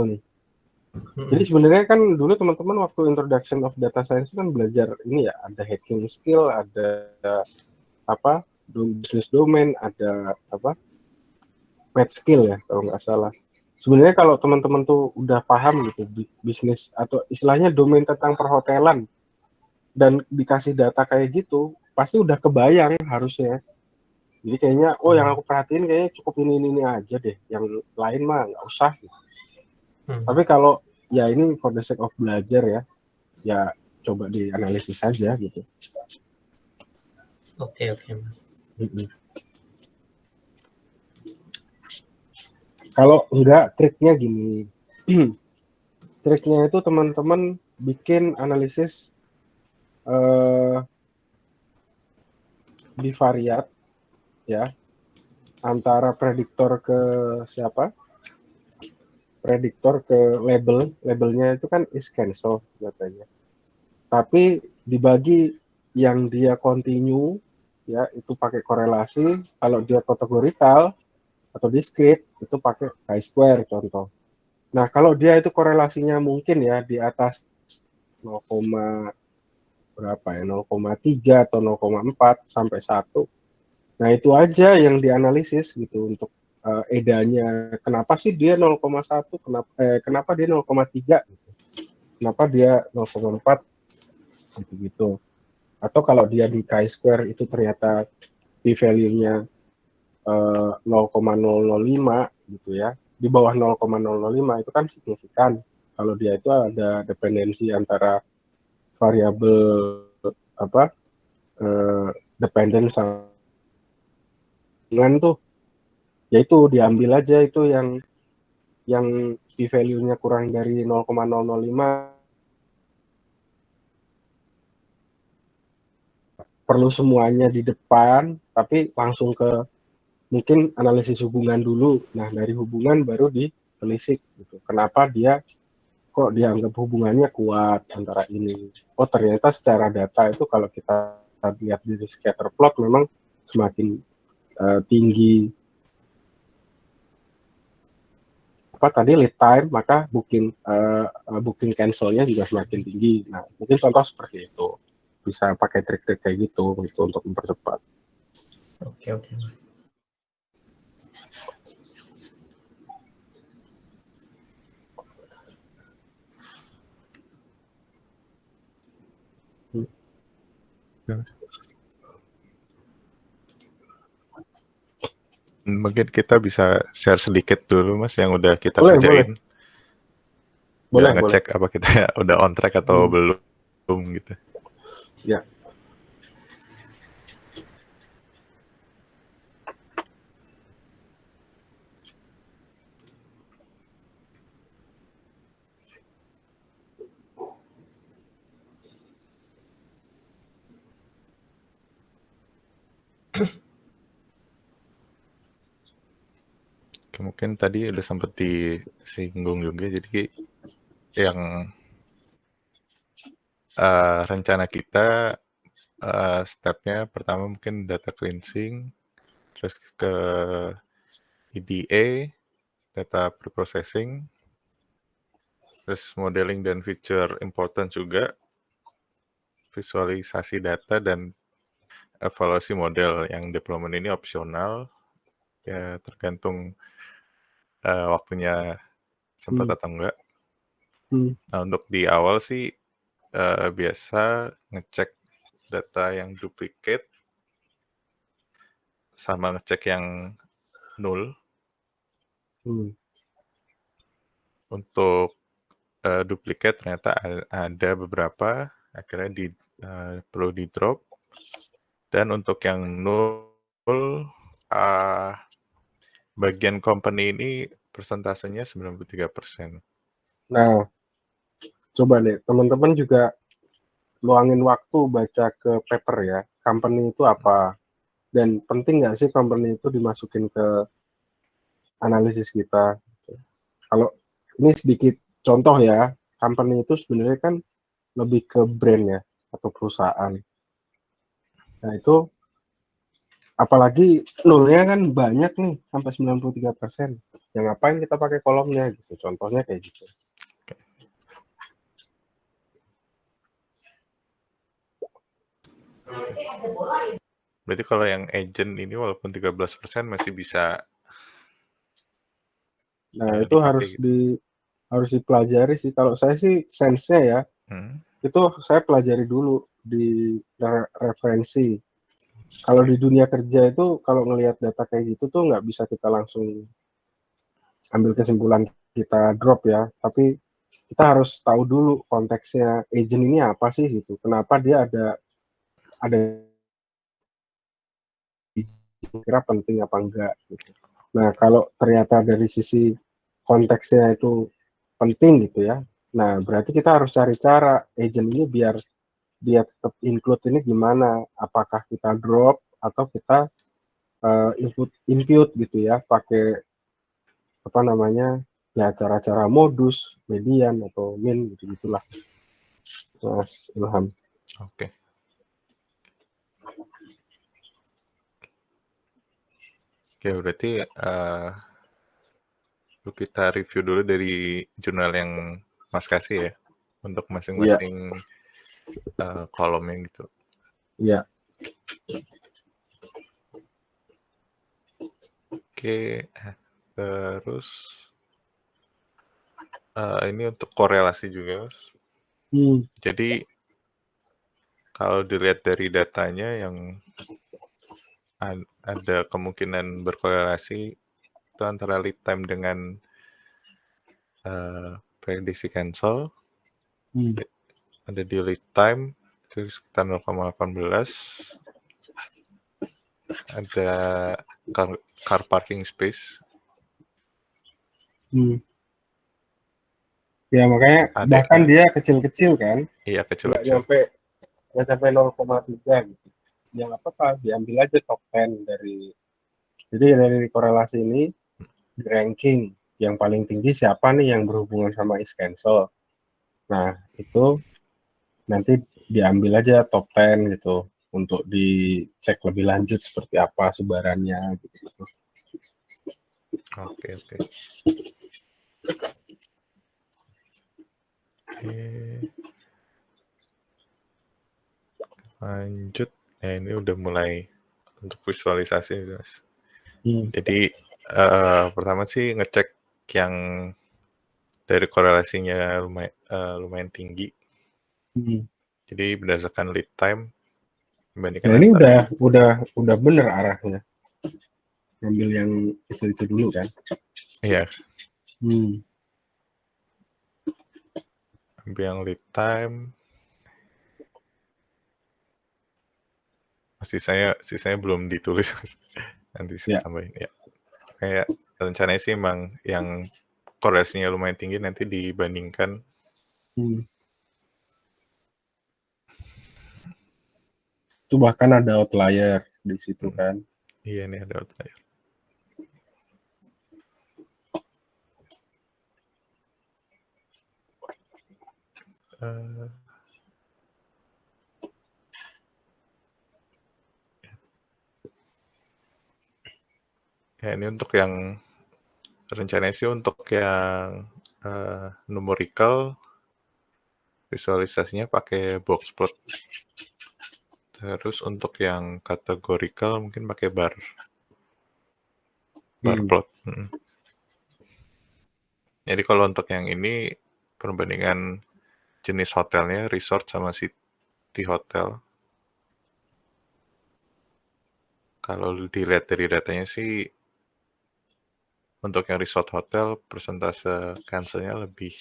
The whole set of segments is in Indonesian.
nol nih. Jadi sebenarnya kan dulu teman-teman waktu introduction of data science kan belajar ini ya, ada hacking skill, ada apa business domain, ada apa math skill ya kalau nggak salah. Sebenarnya kalau teman-teman tuh udah paham gitu bisnis atau istilahnya domain tentang perhotelan dan dikasih data kayak gitu, pasti udah kebayang harusnya. Jadi kayaknya, oh yang aku perhatiin kayaknya cukup ini aja deh, yang lain mah nggak usah. Gitu. Tapi kalau ya ini for the sake of belajar ya coba dianalisis saja gitu. Oke, Mas. Kalau enggak, triknya gini. Triknya itu teman-teman bikin analisis bivariat ya, antara prediktor ke siapa? Prediktor ke labelnya itu kan is cancel katanya. Tapi dibagi yang dia continue ya itu pakai korelasi, kalau dia kategorikal atau discrete itu pakai chi-square contoh. Nah, kalau dia itu korelasinya mungkin ya di atas 0, berapa ya 0,3 atau 0,4 sampai 1. Nah, itu aja yang dianalisis gitu untuk edanya. Kenapa sih dia 0,1? Kenapa dia 0,3 gitu. Kenapa dia 0,4 gitu-gitu. Atau kalau dia di chi-square itu ternyata p-value-nya 0,005 gitu ya. Di bawah 0,005 itu kan signifikan. Kalau dia itu ada dependensi antara variabel apa dependence dengan tuh, yaitu diambil aja itu yang p-value-nya kurang dari 0,005 perlu semuanya di depan, tapi langsung ke mungkin analisis hubungan dulu. Nah, dari hubungan baru ditelisik gitu. Kenapa dia kok dianggap hubungannya kuat antara ini. Oh, ternyata secara data itu kalau kita lihat di scatter plot memang semakin tinggi apa tadi lead time, maka booking cancelnya juga semakin tinggi. Nah, mungkin contoh seperti itu. Bisa pakai trik-trik kayak gitu untuk mempercepat. Oke, Mas. Mungkin kita bisa share sedikit dulu Mas yang udah kita Boleh. kerjain. Biar Boleh. ngecek apa kita udah on track atau belum gitu. Ya. Mungkin tadi udah sempat disinggung juga, jadi yang rencana kita stepnya pertama mungkin data cleansing, terus ke EDA, data preprocessing, terus modeling dan feature important juga, visualisasi data dan evaluasi model. Yang deployment ini opsional, ya tergantung waktunya sempat atau enggak. Nah, untuk di awal sih biasa ngecek data yang duplicate sama ngecek yang null. Untuk duplicate ternyata ada beberapa, akhirnya perlu di drop. Dan untuk yang null, bagian company ini persentasenya 93%. Nah, coba deh teman-teman juga luangin waktu baca ke paper ya, company itu apa, dan penting nggak sih company itu dimasukin ke analisis kita. Kalau ini sedikit contoh ya, company itu sebenarnya kan lebih ke brand ya, atau perusahaan. Nah itu, apalagi nolnya kan banyak nih, sampai 93%. yang ngapain kita pakai kolomnya gitu. Contohnya kayak gitu. Berarti kalau yang agent ini walaupun 13% masih bisa Nah, itu dipakai gitu. harus dipelajari sih. Kalau saya sih sense-nya ya, itu saya pelajari dulu di referensi. Kalau di dunia kerja itu, kalau ngelihat data kayak gitu tuh nggak bisa kita langsung ambil kesimpulan kita drop ya. Tapi kita harus tahu dulu konteksnya agent ini apa sih gitu. Kenapa dia ada kira penting apa enggak gitu. Nah, kalau ternyata dari sisi konteksnya itu penting gitu ya. Nah, berarti kita harus cari cara agent ini biar dia tetap include ini gimana? Apakah kita drop atau kita input gitu ya, pakai apa namanya? Ya cara-cara modus, median atau min gitu gitulah. Mas Ilham. Oke. Oke, berarti kita review dulu dari jurnal yang Mas kasih ya untuk masing-masing kolomnya gitu. Iya. Oke, terus ini untuk korelasi juga, Mas. Jadi kalau dilihat dari datanya yang ada kemungkinan berkorelasi itu antara lead time dengan prediksi cancel. Ada di lead time itu sekitar 0,18. Ada car parking space. Ya makanya Ada, bahkan dia kecil-kecil kan. Iya, Nggak kecil-kecil. sampai 0,3 gitu. Ya nggak apa-apa, diambil aja top 10 jadi dari korelasi ini di ranking yang paling tinggi siapa nih yang berhubungan sama is cancel. Nah, itu nanti diambil aja top 10 gitu untuk dicek lebih lanjut seperti apa sebarannya gitu. Oke. Lanjut. Ini udah mulai untuk visualisasi, Mas. Jadi pertama sih ngecek yang dari korelasinya lumayan tinggi. Jadi berdasarkan lead time membandingkan Nah, ini udah bener arahnya. Ambil yang itu dulu kan. Iya. Ambil yang lead time. Sisanya belum ditulis. Nanti saya tambahin ya. Kayak rencananya sih emang yang korelasinya lumayan tinggi nanti dibandingkan. Itu bahkan ada outlier di situ kan. Iya, nih ada outlier. Ya, ini untuk yang rencananya sih untuk yang numerical visualisasinya pakai box plot. Terus untuk yang categorical mungkin pakai bar plot. Jadi kalau untuk yang ini perbandingan jenis hotelnya resort sama city hotel. Kalau dilihat dari datanya sih untuk yang resort hotel persentase cancelnya lebih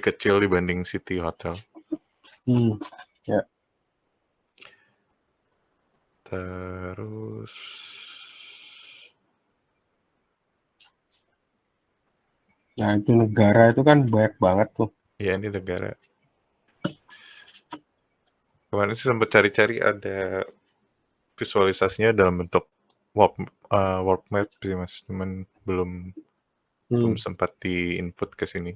kecil dibanding city hotel. Ya. Terus Nah, itu negara itu kan banyak banget tuh. Iya, ini negara. Kemarin sih sempat cari-cari ada visualisasinya dalam bentuk world map sih, Mas. Cuman belum sempat di-input ke sini.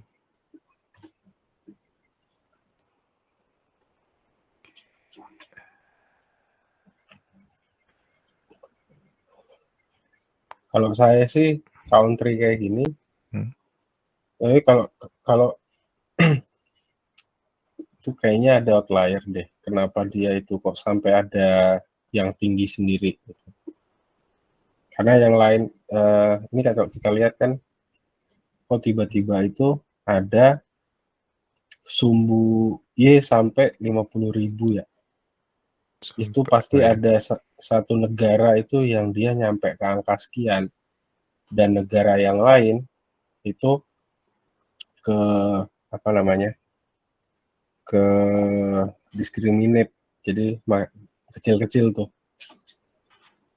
Kalau saya sih country kayak gini, tapi kalau itu kayaknya ada outlier deh. Kenapa dia itu kok sampai ada yang tinggi sendiri gitu. Karena yang lain ini kalau kita lihat kan kok tiba-tiba itu ada sumbu Y sampai 50.000 ya. Itu pasti ada satu negara itu yang dia nyampe ke angka sekian, dan negara yang lain itu ke apa namanya, ke discriminate, jadi kecil-kecil tuh.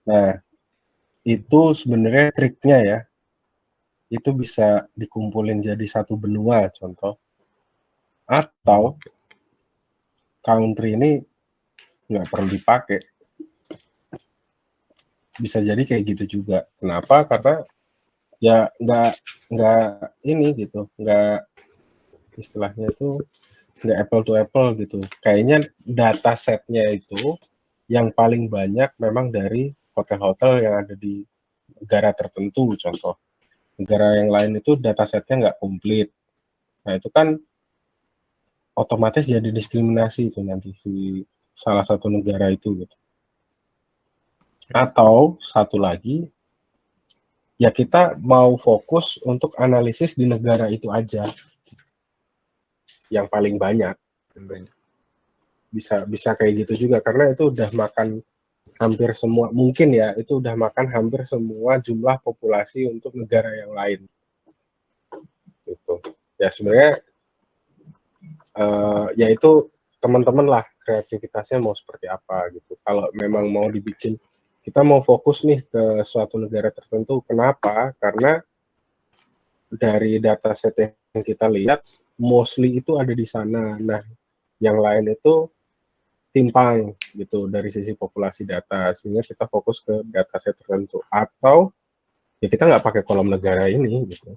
Nah, itu sebenarnya triknya ya, itu bisa dikumpulin jadi satu benua contoh, atau country ini nggak perlu dipakai, bisa jadi kayak gitu juga. Kenapa? Karena ya nggak ini gitu, nggak, istilahnya itu nggak apple to apple gitu. Kayaknya data setnya itu yang paling banyak memang dari hotel-hotel yang ada di negara tertentu contoh. Negara yang lain itu data setnya nggak komplit. Nah itu kan otomatis jadi diskriminasi itu nanti si salah satu negara itu gitu. Atau satu lagi, ya kita mau fokus untuk analisis di negara itu aja yang paling banyak. Bisa kayak gitu juga, karena itu udah makan hampir semua, mungkin ya, itu udah makan hampir semua jumlah populasi untuk negara yang lain gitu. Ya sebenarnya ya itu teman-teman lah kreativitasnya mau seperti apa gitu. Kalau memang mau dibikin, kita mau fokus nih ke suatu negara tertentu, kenapa? Karena dari dataset yang kita lihat mostly itu ada di sana. Nah yang lain itu timpang gitu dari sisi populasi data, sehingga kita fokus ke dataset tertentu, atau ya kita nggak pakai kolom negara ini gitu,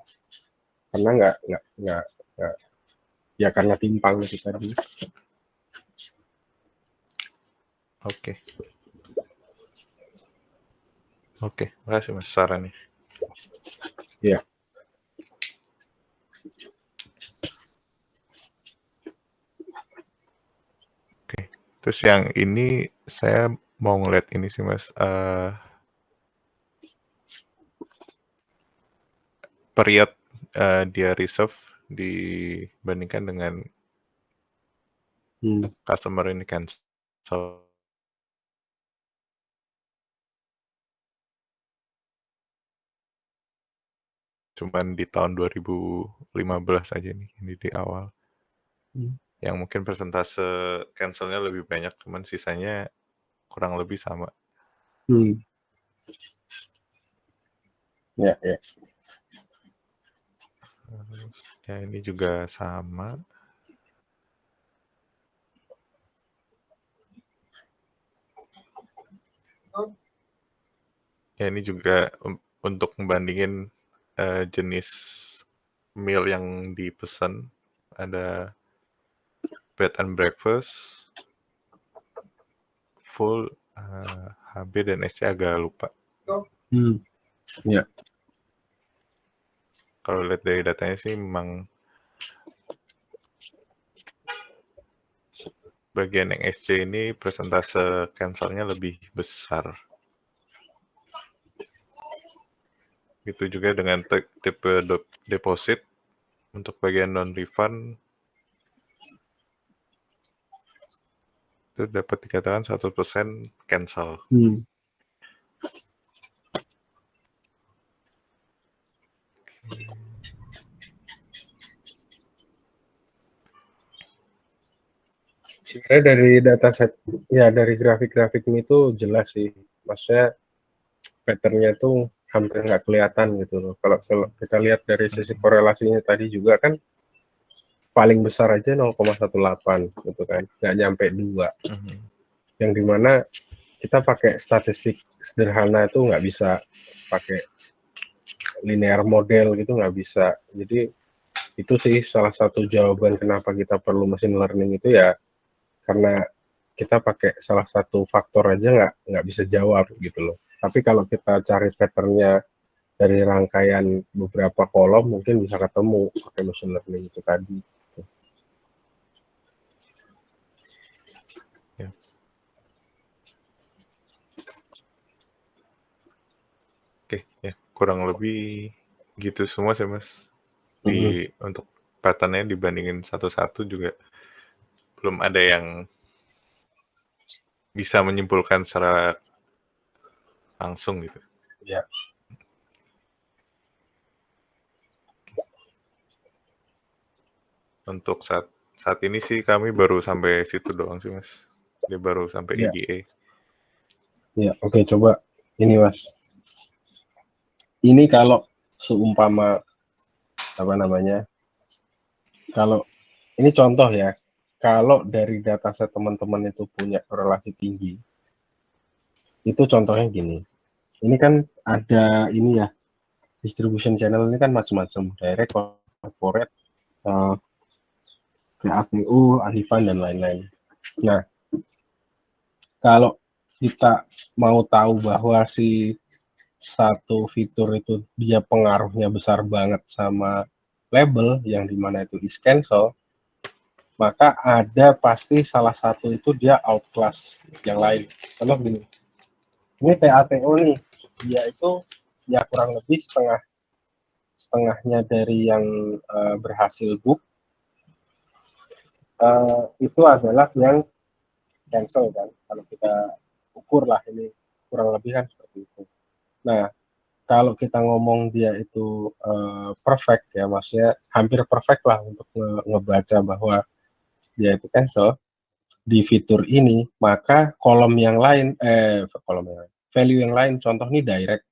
karena nggak ya karena timpang itu tadi. Oke, makasih Mas sarannya. Ya. Oke, terus yang ini saya mau ngeliat ini sih Mas, period dia reserve dibandingkan dengan customer ini cancel. Cuman di tahun 2015 aja nih, ini di awal. Yang mungkin persentase cancelnya lebih banyak, cuman sisanya kurang lebih sama. Ya. Ya ini juga sama. Ya ini juga untuk membandingin jenis meal yang dipesan, ada bed and breakfast, full, HB dan SC agak lupa. Ya. Kalau lihat dari datanya sih memang bagian yang SC ini persentase cancelnya lebih besar. Itu juga dengan tipe deposit, untuk bagian non-refund itu dapat dikatakan 100% cancel. Sebenarnya dari dataset, ya dari grafik-grafik ini tuh jelas sih, maksudnya patternnya tuh hampir nggak kelihatan gitu loh. Kalau kita lihat dari sisi korelasinya tadi juga kan paling besar aja 0,18 gitu kan, nggak nyampe 2. Yang dimana kita pakai statistik sederhana itu nggak bisa pakai linear model gitu, nggak bisa. Jadi itu sih salah satu jawaban kenapa kita perlu machine learning itu, ya karena kita pakai salah satu faktor aja nggak bisa jawab gitu loh. Tapi kalau kita cari patternnya dari rangkaian beberapa kolom mungkin bisa ketemu pakai machine learning itu tadi. Ya. Oke, ya kurang lebih gitu semua sih Mas. Untuk pattern-nya dibandingin satu-satu juga belum ada yang bisa menyimpulkan secara langsung gitu. Ya. Untuk saat ini sih kami baru sampai situ doang sih Mas. Dia baru sampai Ya. EDA. Ya, oke, coba ini Mas. Ini kalau seumpama apa namanya? Kalau ini contoh ya, kalau dari dataset teman-teman itu punya korelasi tinggi, itu contohnya gini. Ini kan ada ini ya, distribution channel ini kan macam-macam, direct, corporate, TATU, Alifan dan lain-lain. Nah, kalau kita mau tahu bahwa si satu fitur itu dia pengaruhnya besar banget sama label yang dimana itu is cancel, maka ada pasti salah satu itu dia outclass yang lain. Contoh gini, ini TATO nih, dia itu ya kurang lebih setengahnya dari yang berhasil book itu adalah yang cancel kan, kalau kita ukur lah ini kurang lebih kan seperti itu. Nah, kalau kita ngomong dia itu perfect ya, maksudnya hampir perfect lah untuk ngebaca bahwa dia itu cancel di fitur ini, maka kolom yang lain, value yang lain, contoh nih direct.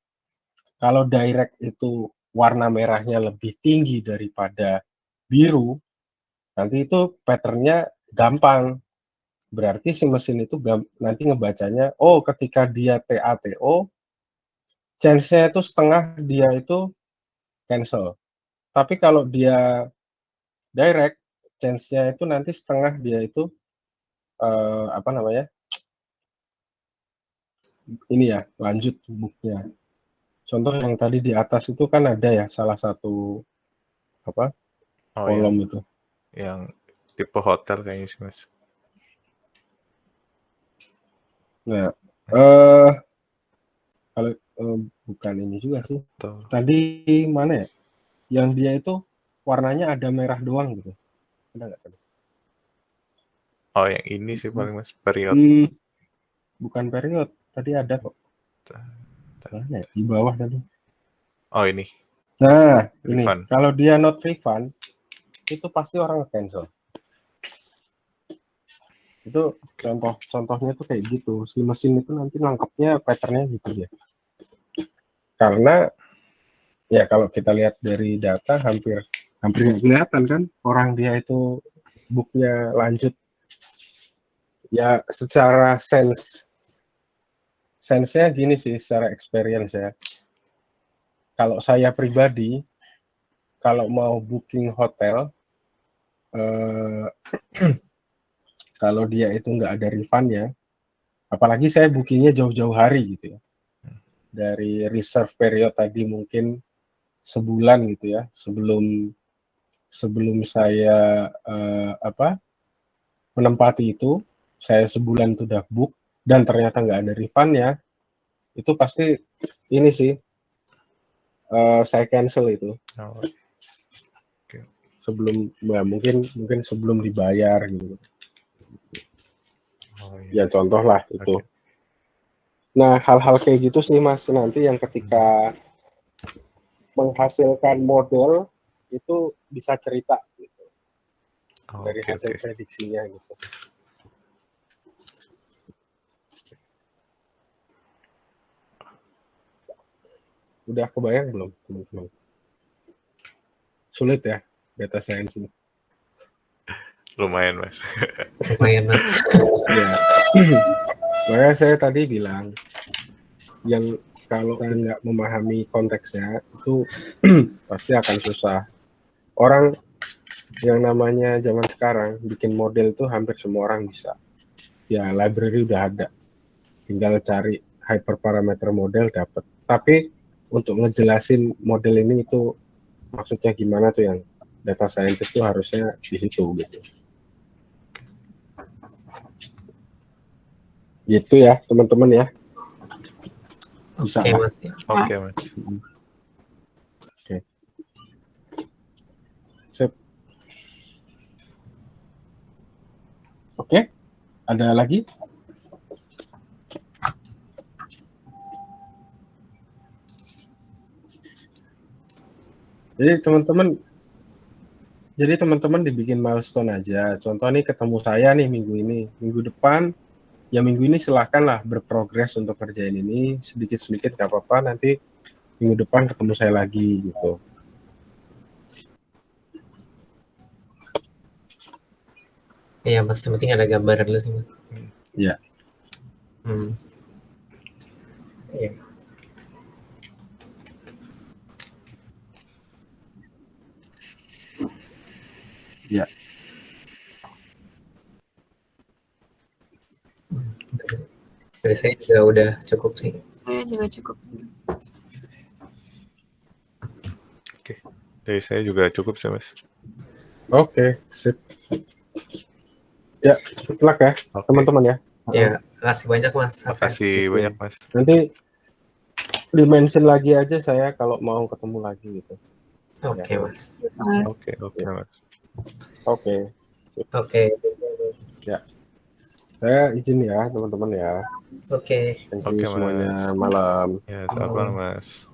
Kalau direct itu warna merahnya lebih tinggi daripada biru, nanti itu patternnya gampang. Berarti si mesin itu nanti ngebacanya, oh ketika dia TATO, chance-nya itu setengah dia itu cancel. Tapi kalau dia direct, chance-nya itu nanti setengah dia itu apa namanya? Ini ya, lanjut booknya. Contoh yang tadi di atas itu kan ada ya salah satu apa? Kolom itu. Yang tipe hotel kayaknya sih Mas. Nah, kalau bukan ini juga sih. Tadi mana ya? Yang dia itu warnanya ada merah doang gitu. Ada nggak tadi? Oh, yang ini sih paling Mas, period. Bukan period. Tadi ada kok. Mana ya? Di bawah tadi. Oh, ini. Nah, Refund. ini. Kalau dia not refund, itu pasti orang cancel. Itu contohnya tuh kayak gitu. Si mesin itu nanti nangkepnya patternnya gitu ya. Karena ya kalau kita lihat dari data hampir nggak kelihatan kan orang dia itu booknya lanjut. Ya secara sense-nya gini sih, secara experience ya. Kalau saya pribadi, kalau mau booking hotel, kalau dia itu nggak ada refund-nya, apalagi saya bookingnya jauh-jauh hari gitu ya. Dari reserve period tadi mungkin sebulan gitu ya, sebelum saya menempati itu, saya sebulan itu udah book dan ternyata nggak ada refund-nya, itu pasti ini sih saya cancel itu. Sebelum ya mungkin sebelum dibayar gitu. Ya contoh lah itu. Nah, hal-hal kayak gitu sih Mas, nanti yang ketika menghasilkan model itu bisa cerita gitu. Dari hasil prediksinya gitu. Udah kebayang belum teman-teman? Sulit ya data science ini. Lumayan Mas. Lumayan Mas. Ya. Makanya saya tadi bilang yang kalau nggak memahami konteksnya itu pasti akan susah. Orang yang namanya zaman sekarang bikin model itu hampir semua orang bisa. Ya library udah ada, tinggal cari hyperparameter model dapat. Tapi untuk ngejelasin model ini itu maksudnya gimana tuh, yang data scientist tuh harusnya di situ gitu. Gitu ya teman-teman ya. Bisa Oke lah. Mas. Oke, Mas. Oke. Sip. Oke. Ada lagi? Jadi teman-teman dibikin milestone aja. Contoh nih ketemu saya nih minggu ini. Minggu depan, ya minggu ini silahkanlah berprogres untuk kerjain ini. Sedikit-sedikit gak apa-apa, nanti minggu depan ketemu saya lagi gitu. Iya Mas, yang penting ada gambaran dulu sih Mas. Ya. Iya. Ya. Dari saya juga udah cukup sih. Saya juga cukup. Oke. Dari saya juga cukup sih, Mas. Oke, sip. Ya, good luck ya, Oke. teman-teman ya. Ya, makasih banyak Mas. Makasih Oke. banyak, Mas. Nanti di-mention lagi aja saya kalau mau ketemu lagi gitu. Oke Mas. Mas. Oke, Mas. Oke. Oke. Ya. Saya izin ya, teman-teman ya. Oke. Thank Oke, you Mas. semuanya. Malam. Ya, selamat malam, Mas.